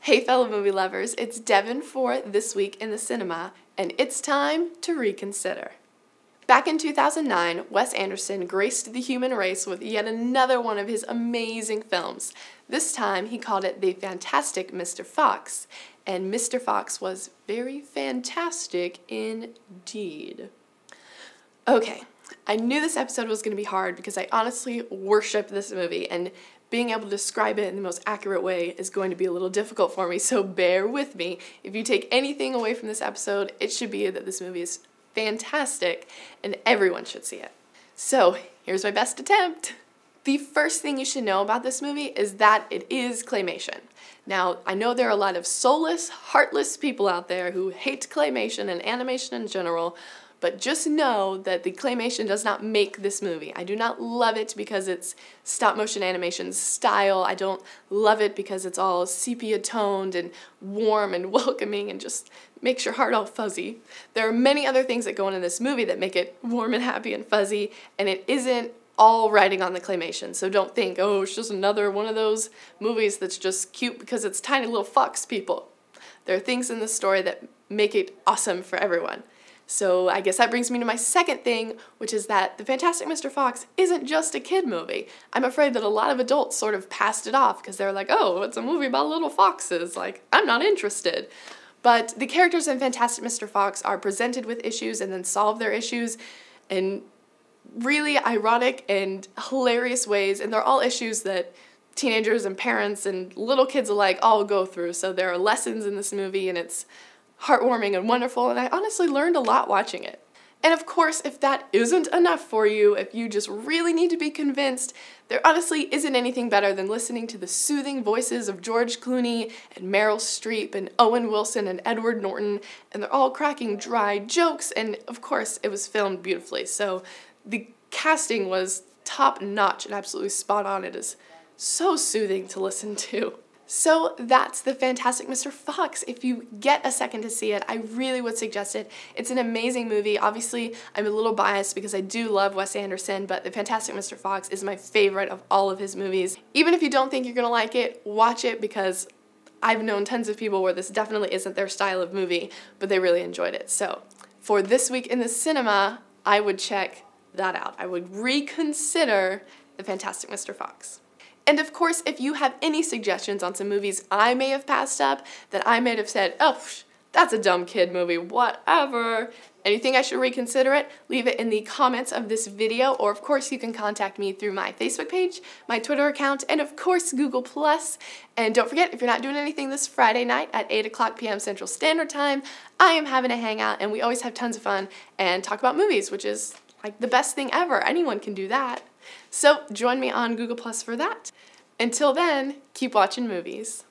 Hey fellow movie lovers, it's Devin for This Week in the Cinema, and it's time to reconsider. Back in 2009, Wes Anderson graced the human race with yet another one of his amazing films. This time he called it The Fantastic Mr. Fox, and Mr. Fox was very fantastic indeed. Okay, I knew this episode was going to be hard because I honestly worship this movie, and being able to describe it in the most accurate way is going to be a little difficult for me, so bear with me. If you take anything away from this episode, it should be that this movie is fantastic and everyone should see it. So, here's my best attempt. The first thing you should know about this movie is that it is claymation. Now, I know there are a lot of soulless, heartless people out there who hate claymation and animation in general, but just know that the claymation does not make this movie. I do not love it because it's stop-motion animation style. I don't love it because it's all sepia-toned and warm and welcoming and just makes your heart all fuzzy. There are many other things that go into this movie that make it warm and happy and fuzzy, and it isn't all riding on the claymation. So don't think, oh, it's just another one of those movies that's just cute because it's tiny little fox people. There are things in the story that make it awesome for everyone. So I guess that brings me to my second thing, which is that The Fantastic Mr. Fox isn't just a kid movie. I'm afraid that a lot of adults sort of passed it off because they're like, oh, it's a movie about little foxes. Like, I'm not interested. But the characters in Fantastic Mr. Fox are presented with issues and then solve their issues in really ironic and hilarious ways, and they're all issues that teenagers and parents and little kids alike all go through. So there are lessons in this movie, and it's heartwarming and wonderful, and I honestly learned a lot watching it. And of course, if that isn't enough for you, if you just really need to be convinced, there honestly isn't anything better than listening to the soothing voices of George Clooney and Meryl Streep and Owen Wilson and Edward Norton, and they're all cracking dry jokes, and of course, it was filmed beautifully, so the casting was top-notch and absolutely spot on. It is so soothing to listen to. So that's The Fantastic Mr. Fox. If you get a second to see it, I really would suggest it. It's an amazing movie. Obviously, I'm a little biased because I do love Wes Anderson, but The Fantastic Mr. Fox is my favorite of all of his movies. Even if you don't think you're gonna like it, watch it because I've known tons of people where this definitely isn't their style of movie, but they really enjoyed it. So for This Week in the Cinema, I would check that out. I would reconsider The Fantastic Mr. Fox. And of course, if you have any suggestions on some movies I may have passed up, that I may have said, oh, that's a dumb kid movie, whatever, and you think I should reconsider it, leave it in the comments of this video, or of course you can contact me through my Facebook page, my Twitter account, and of course Google+. And don't forget, if you're not doing anything this Friday night at 8 p.m. Central Standard Time, I am having a hangout, and we always have tons of fun and talk about movies, which is like the best thing ever. Anyone can do that. So join me on Google+ for that. Until then, keep watching movies.